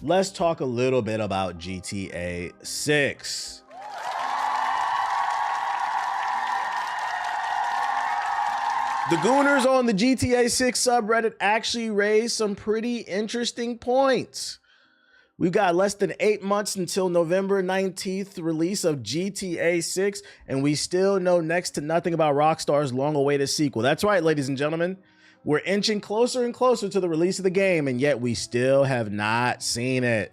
let's talk a little bit about GTA 6. The Gooners on the GTA 6 subreddit actually raised some pretty interesting points. We've got less than 8 months until November 19th release of GTA 6, and we still know next to nothing about Rockstar's long-awaited sequel. That's right, ladies and gentlemen. We're inching closer and closer to the release of the game, and yet we still have not seen it.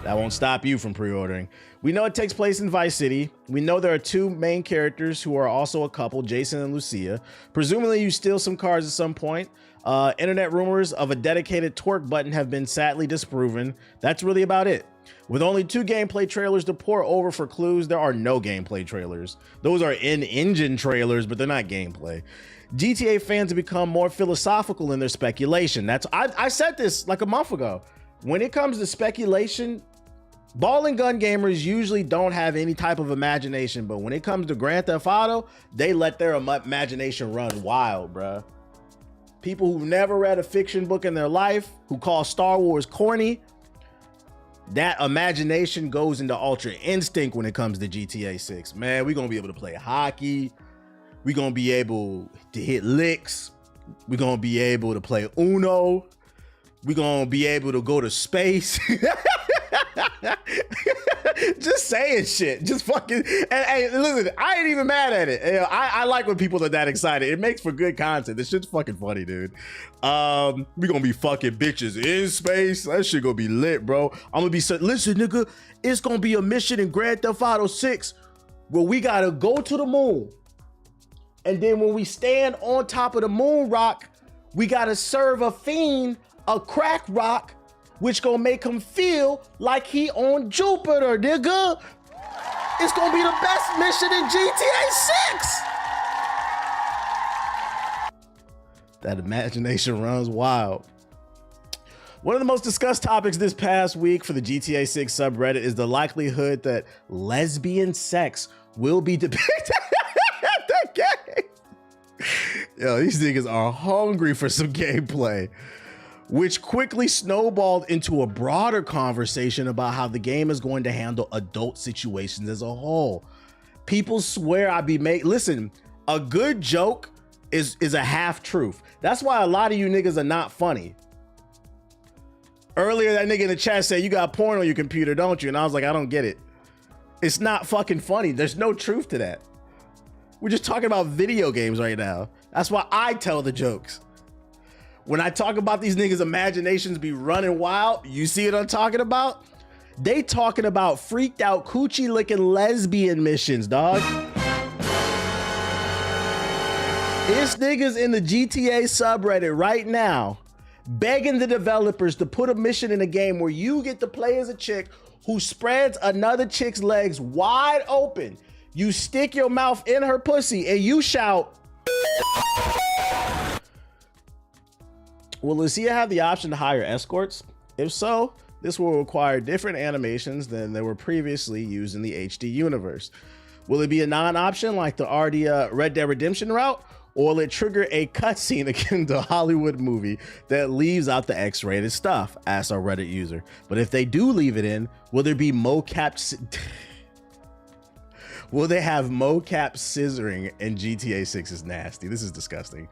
That won't stop you from pre-ordering. We know it takes place in Vice City. We know there are two main characters who are also a couple, Jason and Lucia. Presumably you steal some cars at some point. Internet rumors of a dedicated twerk button have been sadly disproven. That's really about it. With only 2 gameplay trailers to pour over for clues, there are no gameplay trailers. Those are in-engine trailers, but they're not gameplay. GTA fans have become more philosophical in their speculation. I said this like a month ago. When it comes to speculation, ball and gun gamers usually don't have any type of imagination, but when it comes to Grand Theft Auto, they let their imagination run wild, bruh. People who've never read a fiction book in their life, who call Star Wars corny, that imagination goes into Ultra Instinct when it comes to GTA 6. Man, we're gonna be able to play hockey. We're gonna be able to hit licks. We're gonna be able to play Uno. We're gonna be able to go to space. Just saying shit. Just fucking. And hey, listen, I ain't even mad at it. You know, I like when people are that excited. It makes for good content. This shit's fucking funny, dude. We gonna be fucking bitches in space. That shit gonna be lit, bro. I'm gonna be saying, listen, nigga, it's gonna be a mission in Grand Theft Auto 6 where we gotta go to the moon. And then when we stand on top of the moon rock, we gotta serve a fiend a crack rock, which gonna make him feel like he on Jupiter, nigga. It's gonna be the best mission in GTA 6. That imagination runs wild. One of the most discussed topics this past week for the GTA 6 subreddit is the likelihood that lesbian sex will be depicted at the game. Yo, these niggas are hungry for some gameplay, which quickly snowballed into a broader conversation about how the game is going to handle adult situations as a whole. People swear listen, a good joke is a half truth. That's why a lot of you niggas are not funny. Earlier, that nigga in the chat said, you got porn on your computer, don't you? And I was like, I don't get it. It's not fucking funny. There's no truth to that. We're just talking about video games right now. That's why I tell the jokes. When I talk about these niggas' imaginations be running wild, you see what I'm talking about? They talking about freaked out coochie licking lesbian missions, dog. It's niggas in the GTA subreddit right now begging the developers to put a mission in a game where you get to play as a chick who spreads another chick's legs wide open. You stick your mouth in her pussy and you shout, will Lucia have the option to hire escorts? If so, this will require different animations than they were previously used in the HD universe. Will it be a non-option like the Red Dead Redemption route? Or will it trigger a cutscene akin to a Hollywood movie that leaves out the X-rated stuff? Asks our Reddit user. But if they do leave it in, will there be will they have mocap scissoring in GTA 6 is nasty. This is disgusting.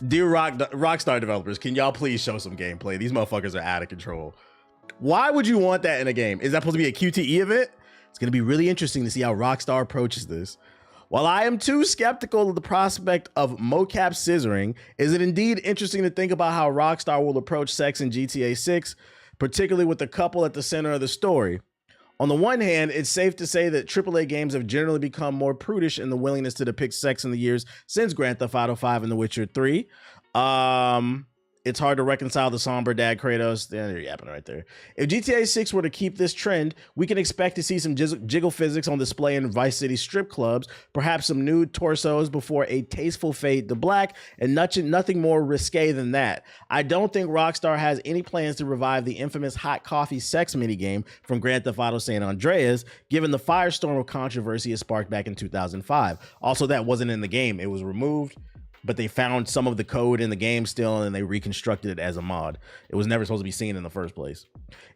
Dear Rockstar developers, can y'all please show some gameplay? These motherfuckers are out of control. Why would you want that in a game? Is that supposed to be a QTE event? It's gonna be really interesting to see how Rockstar approaches this. While I am too skeptical of the prospect of mocap scissoring, is it indeed interesting to think about how Rockstar will approach sex in GTA 6, particularly with the couple at the center of the story? On the one hand, it's safe to say that AAA games have generally become more prudish in the willingness to depict sex in the years since Grand Theft Auto 5 and The Witcher 3. It's hard to reconcile the somber dad Kratos. Yeah, they're yapping right there. If GTA 6 were to keep this trend, we can expect to see some jiggle physics on display in Vice City strip clubs, perhaps some nude torsos before a tasteful fade to black, and nothing more risque than that. I don't think Rockstar has any plans to revive the infamous hot coffee sex minigame from Grand Theft Auto San Andreas, given the firestorm of controversy it sparked back in 2005. Also, that wasn't in the game. It was removed. but they found some of the code in the game still and they reconstructed it as a mod. It was never supposed to be seen in the first place.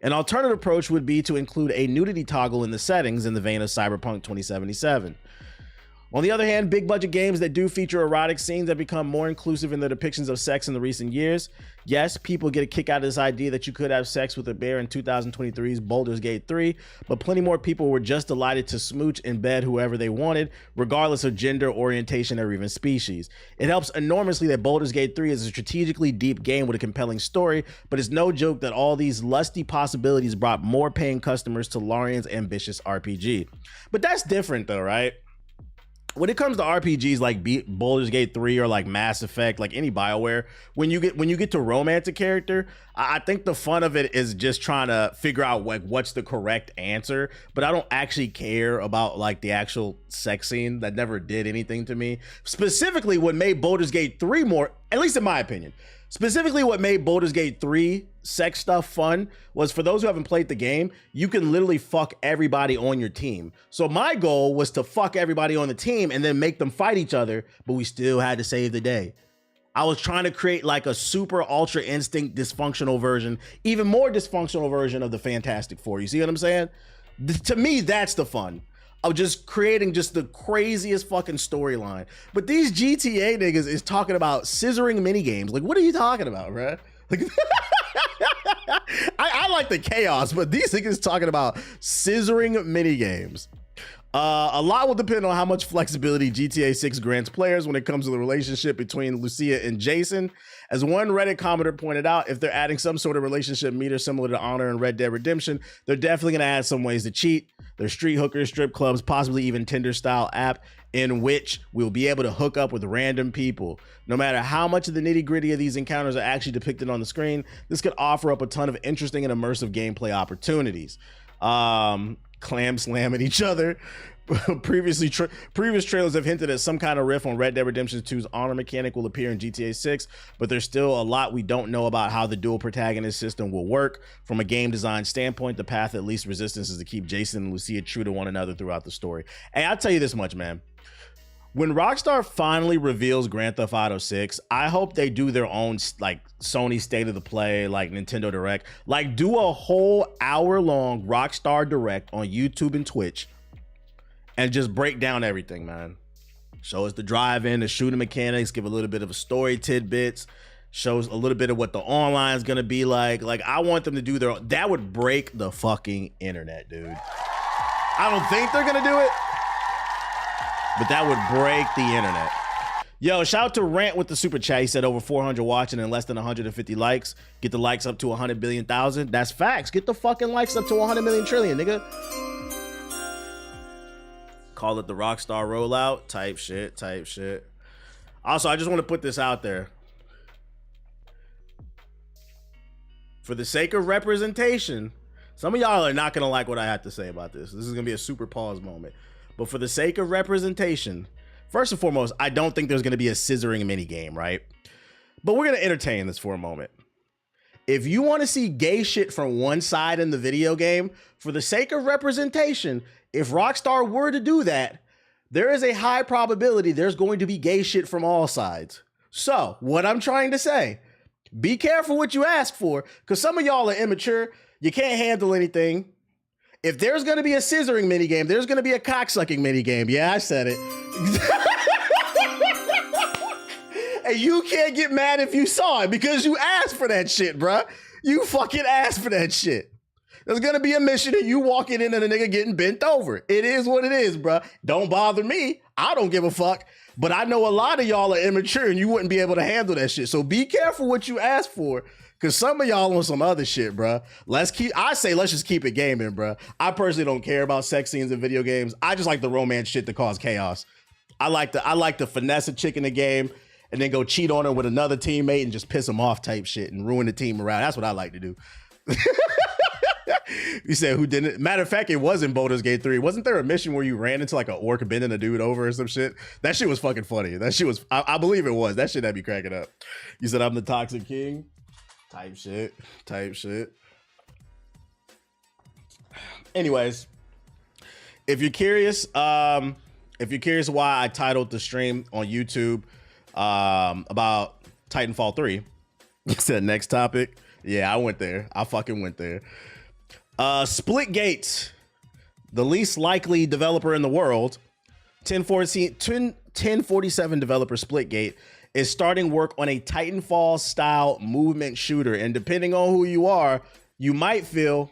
An alternative approach would be to include a nudity toggle in the settings in the vein of Cyberpunk 2077. On the other hand, big budget games that do feature erotic scenes have become more inclusive in their depictions of sex in the recent years. Yes, people get a kick out of this idea that you could have sex with a bear in 2023's Baldur's Gate 3, but plenty more people were just delighted to smooch in bed whoever they wanted, regardless of gender, orientation, or even species. It helps enormously that Baldur's Gate 3 is a strategically deep game with a compelling story, but it's no joke that all these lusty possibilities brought more paying customers to Larian's ambitious RPG. But that's different though, right? When it comes to RPGs like Baldur's Gate 3 or like Mass Effect, like any BioWare, when you get to romance a character, I think the fun of it is just trying to figure out like what's the correct answer. But I don't actually care about like the actual sex scene. That never did anything to me. Specifically, what made Baldur's Gate 3 more, at least in my opinion, specifically what made Baldur's Gate 3 sex stuff fun was, for those who haven't played the game, you can literally fuck everybody on your team. So my goal was to fuck everybody on the team and then make them fight each other, but we still had to save the day. I was trying to create like a super ultra instinct dysfunctional version, even more dysfunctional version of the Fantastic Four. You see what I'm saying? To me, that's the fun of just creating just the craziest fucking storyline. But these GTA niggas is talking about scissoring mini games. Like, what are you talking about, bruh? Like, I like the chaos, but these niggas talking about scissoring mini games. A lot will depend on how much flexibility GTA 6 grants players when it comes to the relationship between Lucia and Jason. As one Reddit commenter pointed out, if they're adding some sort of relationship meter similar to Honor and Red Dead Redemption, they're definitely going to add some ways to cheat. There's street hookers, strip clubs, possibly even Tinder-style app in which we'll be able to hook up with random people. No matter how much of the nitty-gritty of these encounters are actually depicted on the screen, this could offer up a ton of interesting and immersive gameplay opportunities. Clam slamming each other. Previous trailers have hinted at some kind of riff on Red Dead Redemption 2's honor mechanic will appear in GTA 6, but there's still a lot we don't know about how the dual protagonist system will work. From a game design standpoint, the path of least resistance is to keep Jason and Lucia true to one another throughout the story. And I'll tell you this much, man. When Rockstar finally reveals Grand Theft Auto 6, I hope they do their own like Sony State of the Play, like Nintendo Direct. Like, do a whole hour-long Rockstar Direct on YouTube and Twitch and just break down everything, man. Show us the drive-in, the shooting mechanics, give a little bit of a story tidbits, shows a little bit of what the online is gonna be like. Like, I want them to do their own. That would break the fucking internet, dude. I don't think they're gonna do it, but that would break the internet. Yo, shout out to Rant with the super chat. He said over 400 watching and less than 150 likes. Get the likes up to 100 billion thousand. That's facts. Get the fucking likes up to 100 million trillion, nigga. Call it the Rockstar rollout type shit. Also, I just want to put this out there. For the sake of representation, some of y'all are not going to like what I have to say about this. This is going to be a super pause moment. But for the sake of representation, first and foremost, I don't think there's going to be a scissoring mini game, right? But we're going to entertain this for a moment. If you want to see gay shit from one side in the video game, for the sake of representation, if Rockstar were to do that, there is a high probability there's going to be gay shit from all sides. So, what I'm trying to say, be careful what you ask for, because some of y'all are immature. You can't handle anything. If there's going to be a scissoring minigame, there's going to be a cocksucking minigame. Yeah, I said it. And you can't get mad if you saw it because you asked for that shit, bruh. You fucking asked for that shit. There's going to be a mission and you walking in and a nigga getting bent over. It is what it is, bruh. Don't bother me. I don't give a fuck. But I know a lot of y'all are immature and you wouldn't be able to handle that shit. So be careful what you ask for. Cause some of y'all on some other shit, bruh. Let's just keep it gaming, bruh. I personally don't care about sex scenes in video games. I just like the romance shit to cause chaos. I like to finesse a chick in the game and then go cheat on her with another teammate and just piss them off type shit and ruin the team morale. That's what I like to do. You said who didn't? Matter of fact, it was in Baldur's Gate 3. Wasn't there a mission where you ran into like an orc bending a dude over or some shit? That shit was fucking funny. That shit was, I believe it was. That shit had me cracking up. You said I'm the toxic king? Type shit. Anyways, if you're curious why I titled the stream on YouTube about Titanfall 3. Said next topic. Yeah, I went there. I fucking went there. Splitgate, the least likely developer in the world, 1047 developer Splitgate is starting work on a Titanfall style movement shooter. And depending on who you are, you might feel,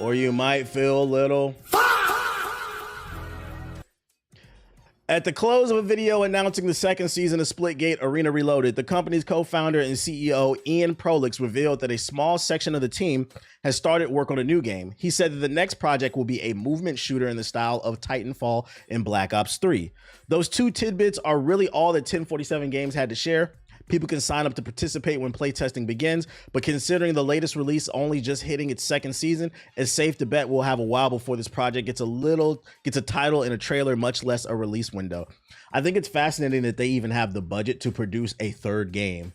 or you might feel a little. At the close of a video announcing the second season of Splitgate Arena Reloaded, the company's co-founder and CEO Ian Prolix revealed that a small section of the team has started work on a new game. He said that the next project will be a movement shooter in the style of Titanfall and Black Ops 3. Those two tidbits are really all that 1047 Games had to share. People can sign up to participate when playtesting begins, but considering the latest release only just hitting its second season, it's safe to bet we'll have a while before this project gets a title and a trailer, much less a release window. I think it's fascinating that they even have the budget to produce a third game.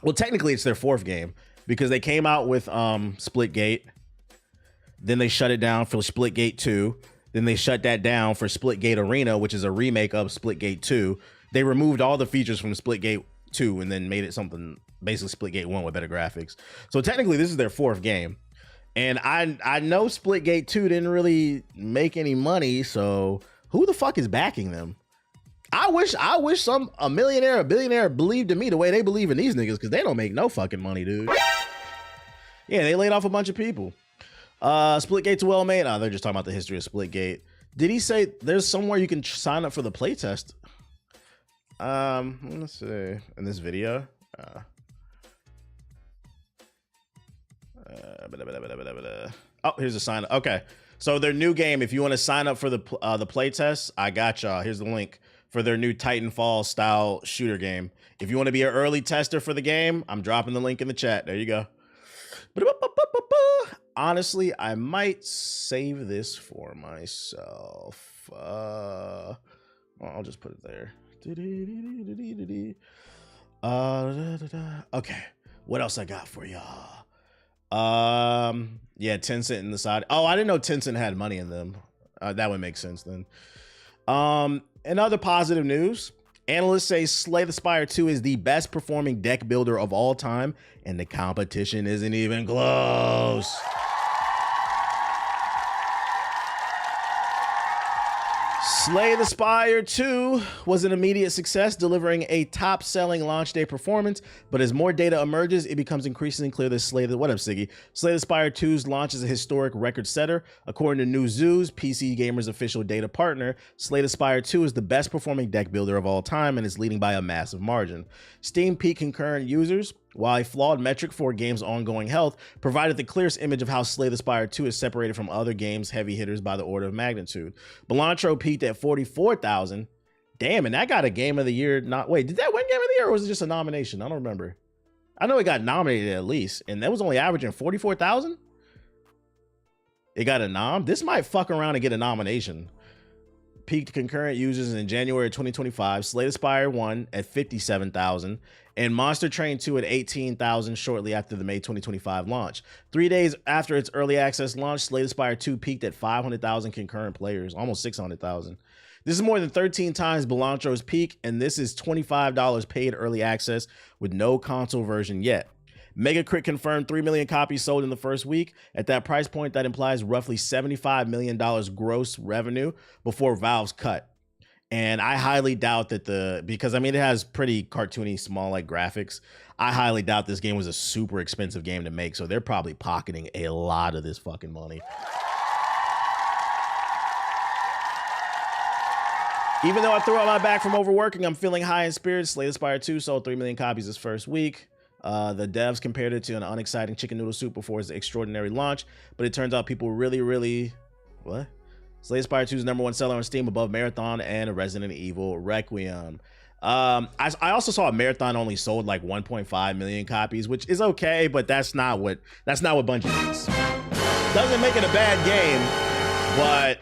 Well, technically it's their fourth game because they came out with Splitgate, then they shut it down for Splitgate 2, then they shut that down for Splitgate Arena, which is a remake of Splitgate 2. They removed all the features from Splitgate 2 and then made it something basically Splitgate 1 with better graphics. So technically this is their fourth game. And I know Splitgate 2 didn't really make any money, so who the fuck is backing them? I wish a millionaire, a billionaire believed in me the way they believe in these niggas, because they don't make no fucking money, dude. Yeah, they laid off a bunch of people. Splitgate's well made. Oh, they're just talking about the history of Splitgate. Did he say there's somewhere you can sign up for the playtest? Let's see in this video. Oh, here's a sign up. Okay, so their new game, if you want to sign up for the playtest, I got y'all. Here's the link for their new Titanfall style shooter game. If you want to be an early tester for the game, I'm dropping the link in the chat. There you go. Honestly, I might save this for myself. Well, I'll just put it there. Okay, what else I got for y'all? Yeah, Tencent in the side. Oh, I didn't know Tencent had money in them. That would make sense then. In other positive news, analysts say Slay the Spire 2 is the best performing deck builder of all time, and the competition isn't even close. Slay the Spire 2 was an immediate success, delivering a top-selling launch day performance, but as more data emerges, it becomes increasingly clear that Slay the Spire 2's launch is a historic record setter. According to Newzoo's, PC Gamer's official data partner, Slay the Spire 2 is the best performing deck builder of all time and is leading by a massive margin. Steam peak concurrent users, while a flawed metric for a game's ongoing health, provided the clearest image of how Slay the Spire 2 is separated from other games' heavy hitters by the order of magnitude. Belantro peaked at 44,000. Damn, and that got a Game of the Year. Wait, did that win Game of the Year or was it just a nomination? I don't remember. I know it got nominated at least, and that was only averaging 44,000. It got a nom. This might fuck around and get a nomination. Peaked concurrent users in January 2025. Slay the Spire 1 at 57,000. And Monster Train 2 at 18,000 shortly after the May 2025 launch. 3 days after its early access launch, Slay the Spire 2 peaked at 500,000 concurrent players, almost 600,000. This is more than 13 times Belantro's peak, and this is $25 paid early access with no console version yet. Megacrit confirmed 3 million copies sold in the first week. At that price point, that implies roughly $75 million gross revenue before Valve's cut. And I highly doubt that because I mean, it has pretty cartoony, small like graphics. I highly doubt this game was a super expensive game to make. So they're probably pocketing a lot of this fucking money. Even though I threw out my back from overworking, I'm feeling high in spirits. Slay the Spire 2 sold 3 million copies this first week. The devs compared it to an unexciting chicken noodle soup before its extraordinary launch, but it turns out people really, what? Slay the Spire 2's #1 seller on Steam, above Marathon and Resident Evil Requiem. I also saw Marathon only sold like 1.5 million copies, which is okay, but that's not what Bungie needs. Doesn't make it a bad game, but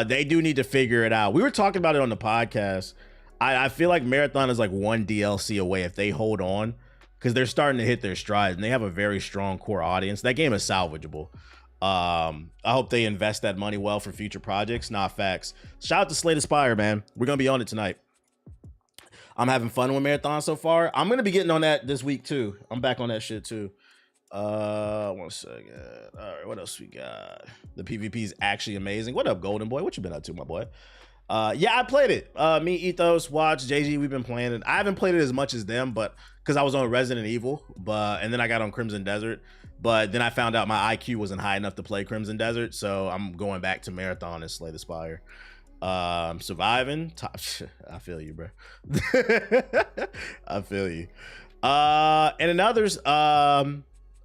they do need to figure it out. We were talking about it on the podcast. I feel like Marathon is like one DLC away if they hold on, because they're starting to hit their stride and they have a very strong core audience. That game is salvageable. I hope they invest that money well for future projects. Nah, facts. Shout out to Slay the Spire, man. We're gonna be on it tonight. I'm having fun with Marathon so far. I'm gonna be getting on that this week too. I'm back on that shit too. 1 second. All right, what else we got? The PvP is actually amazing. What up, Golden Boy? What you been up to, my boy? Yeah, I played it. Me, Ethos, Watch, JG, we've been playing it. I haven't played it as much as them, but because I was on Resident Evil, and then I got on Crimson Desert, but then I found out my IQ wasn't high enough to play Crimson Desert, so I'm going back to Marathon and Slay the Spire. Surviving. I feel you, bro. I feel you. And in others,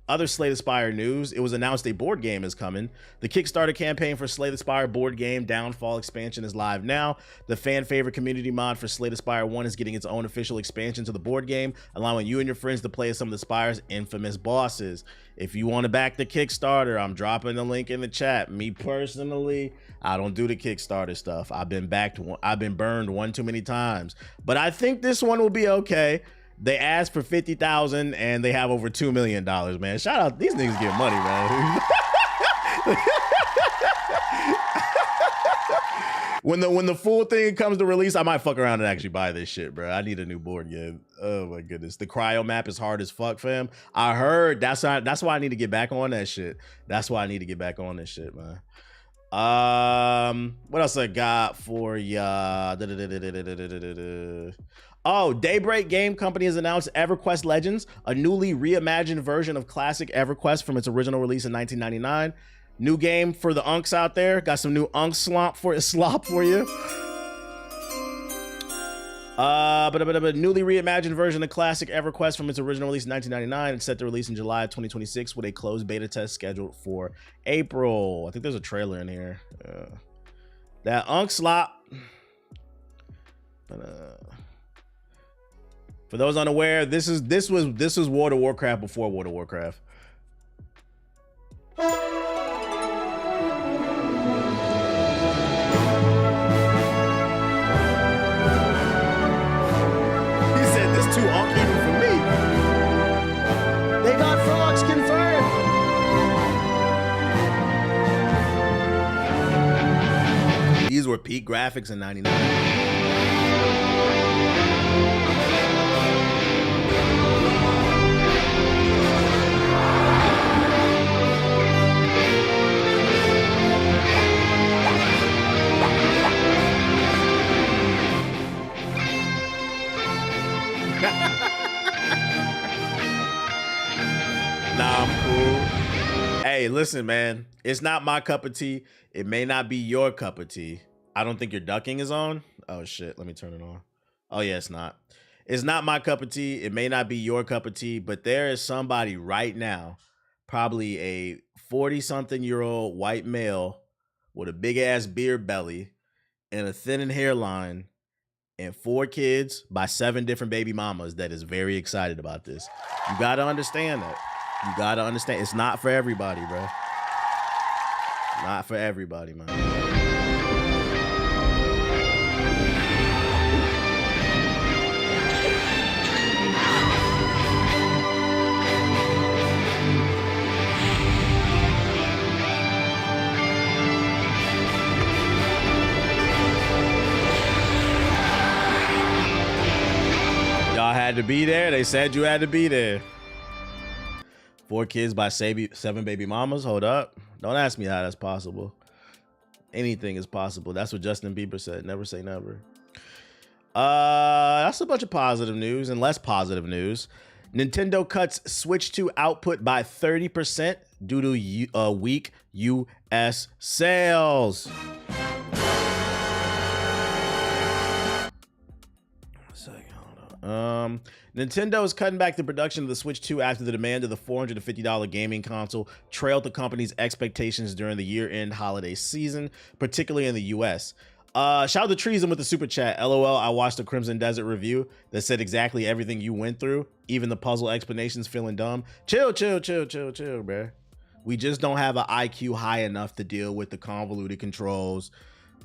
other Slay the Spire news, it was announced a board game is coming. The Kickstarter campaign for Slay the Spire board game Downfall expansion is live now. The fan favorite community mod for Slay the Spire 1 is getting its own official expansion to the board game, allowing you and your friends to play as some of the Spire's infamous bosses. If you want to back the Kickstarter, I'm dropping the link in the chat. Me personally, I don't do the Kickstarter stuff. I've been burned one too many times, but I think this one will be okay. They asked for 50,000 and they have over $2 million, man. Shout out, these niggas get money, man. When the full thing comes to release, I might fuck around and actually buy this shit, bro. I need a new board game. Oh my goodness. The cryo map is hard as fuck, fam. I heard that's why I need to get back on that shit. That's why I need to get back on this shit, man. What else I got for ya? Oh, Daybreak Game Company has announced EverQuest Legends, a newly reimagined version of classic EverQuest from its original release in 1999. New game for the unks out there. Got some new unk slop for you. But newly reimagined version of classic EverQuest from its original release in 1999. It's set to release in July of 2026 with a closed beta test scheduled for April. I think there's a trailer in here. That unk slop. For those unaware, this was World of Warcraft before World of Warcraft. Too unk even for me. They got frogs confirmed. These were peak graphics in '99. Nah, I'm cool. Hey, listen, man. It's not my cup of tea. It may not be your cup of tea. I don't think your ducking is on. Oh, shit. Let me turn it on. Oh, yeah, it's not. It's not my cup of tea. It may not be your cup of tea, but there is somebody right now, probably a 40-something-year-old white male with a big-ass beard belly and a thinning hairline and 4 kids by 7 different baby mamas that is very excited about this. You got to understand that. You got to understand. It's not for everybody, bro. Not for everybody, man. Y'all had to be there. They said you had to be there. 4 kids by 7 baby mamas. Hold up. Don't ask me how that's possible. Anything is possible. That's what Justin Bieber said. Never say never. That's a bunch of positive news and less positive news. Nintendo cuts Switch 2 output by 30% due to weak US sales. Nintendo is cutting back the production of the Switch 2 after the demand of the $450 gaming console trailed the company's expectations during the year-end holiday season, particularly in the US. Shout out to Treason with the super chat. LOL, I watched the Crimson Desert review that said exactly everything you went through, even the puzzle explanations feeling dumb. Chill, bro. We just don't have an IQ high enough to deal with the convoluted controls,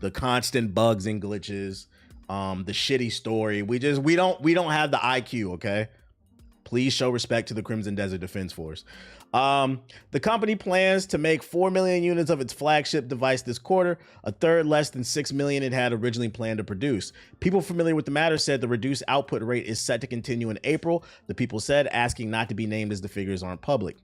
the constant bugs and glitches, the shitty story. We don't have the IQ, okay? Please show respect to the Crimson Desert Defense Force. The company plans to make 4 million units of its flagship device this quarter, a third less than 6 million it had originally planned to produce. People familiar with the matter said the reduced output rate is set to continue in April, the people said, asking not to be named as the figures aren't public.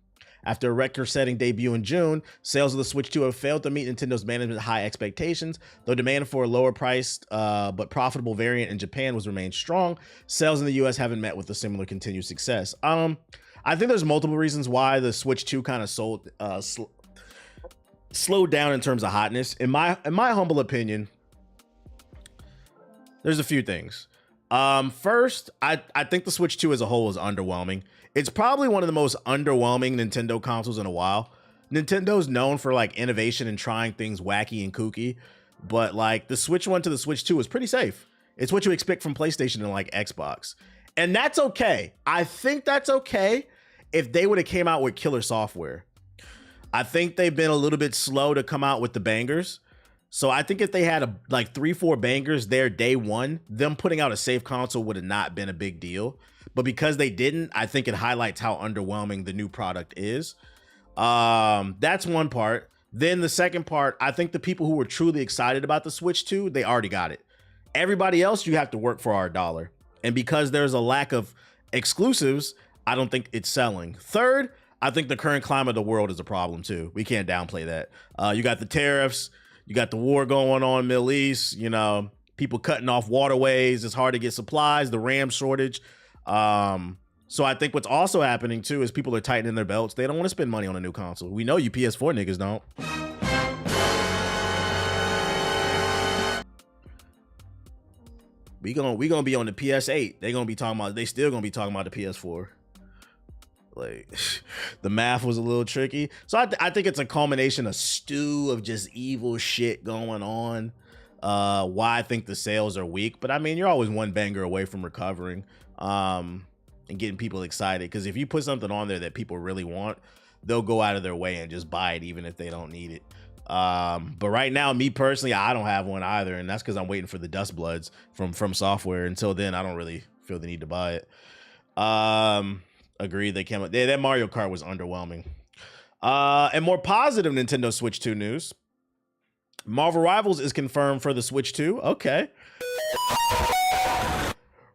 After a record-setting debut in June, sales of the Switch 2 have failed to meet Nintendo's management's high expectations. Though demand for a lower-priced but profitable variant in Japan was remained strong, sales in the US haven't met with a similar continued success. I think there's multiple reasons why the Switch 2 kind of slowed down in terms of hotness. In my humble opinion, there's a few things. First, I think the Switch 2 as a whole is underwhelming. It's probably one of the most underwhelming Nintendo consoles in a while. Nintendo's known for like innovation and trying things wacky and kooky, but like the Switch 1 to the Switch 2 is pretty safe. It's what you expect from PlayStation and like Xbox. And that's okay. I think that's okay if they would have came out with killer software. I think they've been a little bit slow to come out with the bangers. So I think if they had like 3-4 bangers there day one, them putting out a safe console would have not been a big deal. But because they didn't, I think it highlights how underwhelming the new product is. That's one part. Then the second part, I think the people who were truly excited about the Switch 2, they already got it. Everybody else, you have to work for our dollar. And because there's a lack of exclusives, I don't think it's selling. Third, I think the current climate of the world is a problem too. We can't downplay that. You got the tariffs, you got the war going on in the Middle East, you know, people cutting off waterways. It's hard to get supplies, the RAM shortage. So I think what's also happening too is people are tightening their belts. They don't want to spend money on a new console. We know you PS4 niggas don't. We gonna be on the PS8. They still gonna be talking about the PS4. Like the math was a little tricky. So I think it's a culmination, a stew of just evil shit going on. Why I think the sales are weak, but I mean, you're always one banger away from recovering and getting people excited. Because if you put something on there that people really want, they'll go out of their way and just buy it even if they don't need it. But right now, me personally, I don't have one either, and that's because I'm waiting for the Dust Bloods from software. Until then, I don't really feel the need to buy it. Agreed, they came up. That Mario Kart was underwhelming. And more positive Nintendo Switch 2 news. Marvel Rivals is confirmed for the Switch 2. Okay.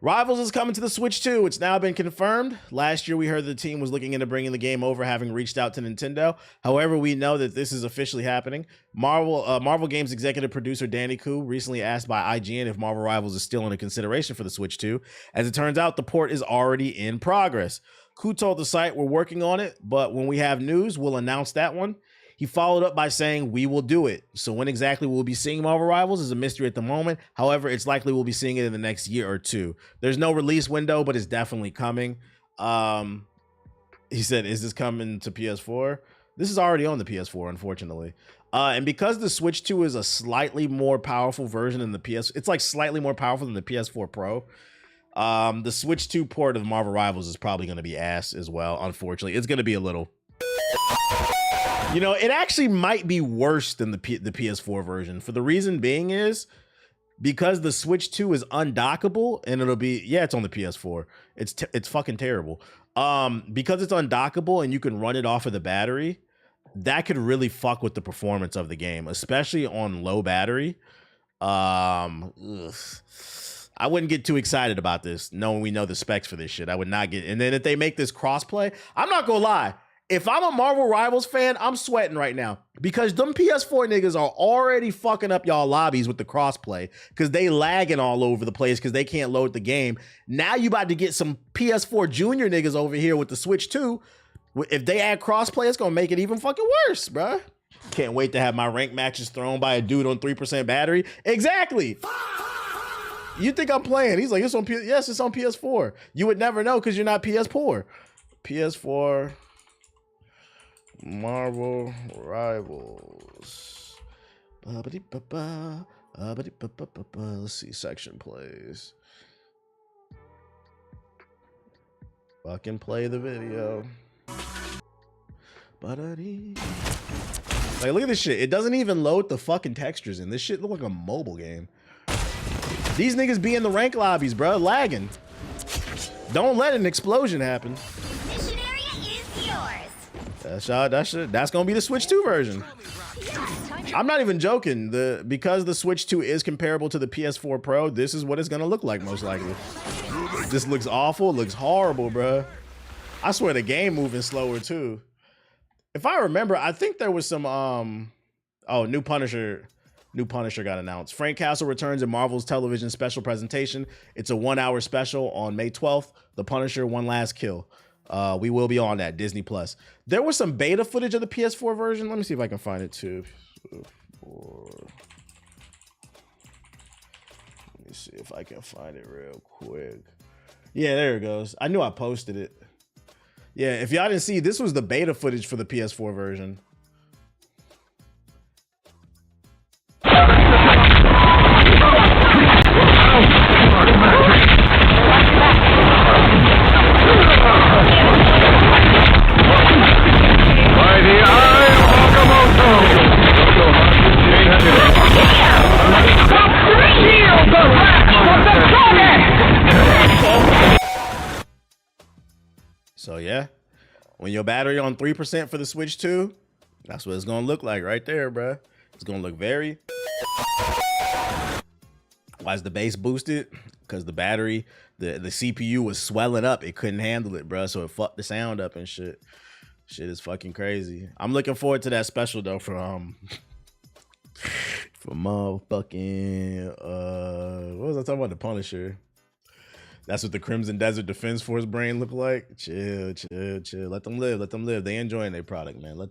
Rivals is coming to the Switch 2. It's now been confirmed. Last year, we heard the team was looking into bringing the game over, having reached out to Nintendo. However, we know that this is officially happening. Marvel Games executive producer Danny Koo recently asked by IGN if Marvel Rivals is still under consideration for the Switch 2. As it turns out, the port is already in progress. Koo told the site, "We're working on it, but when we have news, we'll announce that one." He followed up by saying, "We will do it." So when exactly we'll be seeing Marvel Rivals is a mystery at the moment. However, it's likely we'll be seeing it in the next year or two. There's no release window, but it's definitely coming. He said, "Is this coming to PS4?" This is already on the PS4, unfortunately. And because the Switch 2 is a slightly more powerful version than the it's like slightly more powerful than the PS4 Pro. The Switch 2 port of Marvel Rivals is probably going to be ass as well. Unfortunately, it's going to be a little. You know, it actually might be worse than the PS4 version. For the reason being is because the Switch 2 is undockable, and it'll be, yeah, it's on the PS4. It's fucking terrible. Because it's undockable and you can run it off of the battery, that could really fuck with the performance of the game, especially on low battery. I wouldn't get too excited about this, knowing we know the specs for this shit. I would not get. And then if they make this crossplay, I'm not gonna lie. If I'm a Marvel Rivals fan, I'm sweating right now because them PS4 niggas are already fucking up y'all lobbies with the crossplay because they lagging all over the place because they can't load the game. Now you about to get some PS4 junior niggas over here with the Switch 2. If they add crossplay, it's gonna make it even fucking worse, bruh. Can't wait to have my rank matches thrown by a dude on 3% battery. Exactly. You think I'm playing? He's like, it's on yes, it's on PS4. You would never know because you're not PS4. PS4 Marvel Rivals. Let's see, section plays. Fucking play the video. Like, look at this shit. It doesn't even load the fucking textures in. This shit look like a mobile game. These niggas be in the rank lobbies, bro, lagging. Don't let an explosion happen. Mission area is yours. That's gonna be the Switch 2 version. I'm not even joking. Because the Switch 2 is comparable to the PS4 Pro, this is what it's gonna look like most likely. This looks awful. It looks horrible, bro. I swear the game moving slower too. If I remember, I think there was some oh, new Punisher got announced. Frank Castle returns in Marvel's television special presentation. It's a 1-hour special on May 12th. The Punisher: One Last Kill. We will be on that Disney Plus. There was some beta footage of the PS4 version. Let me see if I can find it too. Let me see if I can find it real quick. Yeah, there it goes. I knew I posted it. Yeah, if y'all didn't see, this was the beta footage for the PS4 version. So yeah, when your battery on 3% for the Switch 2, that's what it's gonna look like right there, bruh. It's gonna look very... Why is the base boosted? Because the battery, the CPU was swelling up. It couldn't handle it, bruh. So it fucked the sound up and shit. Shit is fucking crazy. I'm looking forward to that special though for motherfucking what was I talking about? The Punisher. That's what the Crimson Desert Defense Force brain look like. Chill. Let them live. They enjoying their product, man. Let them